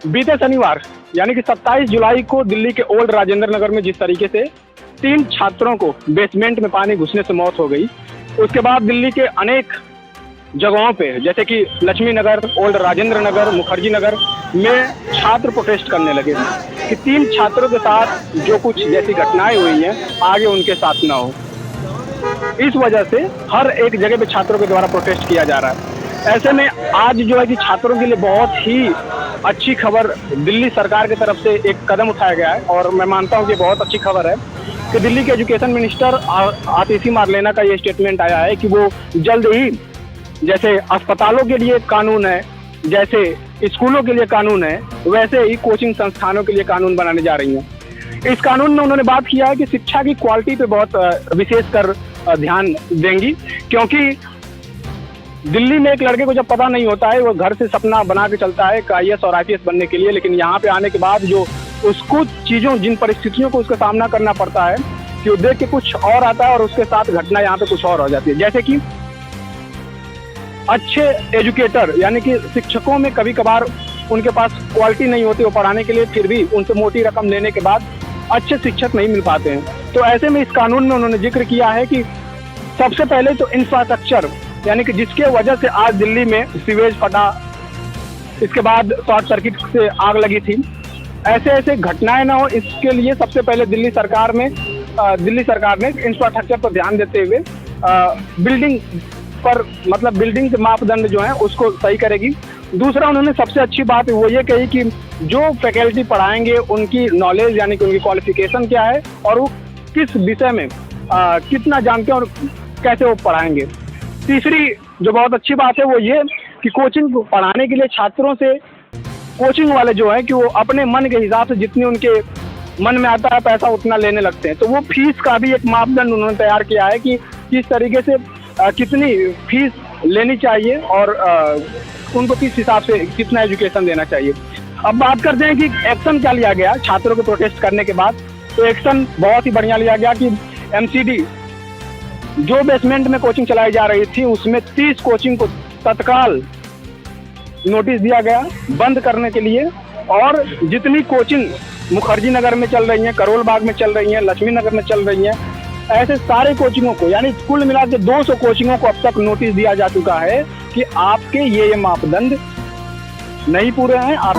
बीते शनिवार यानी कि 27 जुलाई को दिल्ली के ओल्ड राजेंद्र नगर में जिस तरीके से 3 छात्रों को बेसमेंट में पानी घुसने से मौत हो गई, उसके बाद दिल्ली के अनेक जगहों पे जैसे कि लक्ष्मी नगर, ओल्ड राजेंद्र नगर, मुखर्जी नगर में छात्र प्रोटेस्ट करने लगे कि 3 छात्रों के साथ जो कुछ जैसी घटनाएं हुई हैं आगे उनके साथ ना हो। इस वजह से हर एक जगह पे छात्रों के द्वारा प्रोटेस्ट किया जा रहा है। ऐसे में आज जो है कि छात्रों के लिए बहुत ही अच्छी खबर दिल्ली सरकार की तरफ से एक कदम उठाया गया है और मैं मानता हूं कि बहुत अच्छी खबर है कि दिल्ली के एजुकेशन मिनिस्टर आतिशी मारलेना का ये स्टेटमेंट आया है कि वो जल्द ही जैसे अस्पतालों के लिए कानून है, जैसे स्कूलों के लिए कानून है, वैसे ही कोचिंग संस्थानों के लिए कानून बनाने जा रही हैं। इस कानून में उन्होंने बात किया है कि शिक्षा की क्वालिटी पे बहुत विशेष कर ध्यान देंगी, क्योंकि दिल्ली में एक लड़के को जब पता नहीं होता है, वो घर से सपना बना के चलता है IAS और IPS बनने के लिए, लेकिन यहाँ पे आने के बाद जो उसको चीज़ों जिन परिस्थितियों को उसका सामना करना पड़ता है कि वो देख के कुछ और आता है और उसके साथ घटना यहाँ पे कुछ और हो जाती है। जैसे कि अच्छे एजुकेटर यानी कि शिक्षकों में कभी कभार उनके पास क्वालिटी नहीं होती वो पढ़ाने के लिए, फिर भी उनसे मोटी रकम लेने के बाद अच्छे शिक्षक नहीं मिल पाते हैं। तो ऐसे में इस कानून में उन्होंने जिक्र किया है कि सबसे पहले तो इंफ्रास्ट्रक्चर यानी कि जिसके वजह से आज दिल्ली में सीवेज फटा, इसके बाद शॉर्ट सर्किट से आग लगी थी, ऐसे घटनाएं ना हो, इसके लिए सबसे पहले दिल्ली सरकार ने इंफ्रास्ट्रक्चर पर ध्यान देते हुए बिल्डिंग पर मतलब बिल्डिंग के मापदंड जो है उसको सही करेगी। दूसरा, उन्होंने सबसे अच्छी बात वो ये कही कि जो फैकल्टी पढ़ाएंगे उनकी नॉलेज यानी कि उनकी क्वालिफिकेशन क्या है और वो किस विषय में कितना जानते हैं और कैसे वो पढ़ाएंगे। तीसरी जो बहुत अच्छी बात है वो ये कि कोचिंग पढ़ाने के लिए छात्रों से कोचिंग वाले जो है कि वो अपने मन के हिसाब से जितनी उनके मन में आता है पैसा उतना लेने लगते हैं। तो वो फीस का भी एक मापदंड उन्होंने तैयार किया है कि किस तरीके से कितनी फीस लेनी चाहिए और उनको किस हिसाब से कितना एजुकेशन देना चाहिए। अब बात करते हैं कि एक्शन क्या लिया गया छात्रों को प्रोटेस्ट करने के बाद। तो एक्शन बहुत ही बढ़िया लिया गया कि MCD जो बेसमेंट में कोचिंग चलाई जा रही थी उसमें 30 कोचिंग को तत्काल नोटिस दिया गया बंद करने के लिए, और जितनी कोचिंग मुखर्जी नगर में चल रही हैं, करोल बाग में चल रही हैं, लक्ष्मी नगर में चल रही हैं, ऐसे सारे कोचिंगों को यानी कुल मिला के 200 कोचिंगों को अब तक नोटिस दिया जा चुका है कि आपके ये मापदंड नहीं पूरे हैं। आप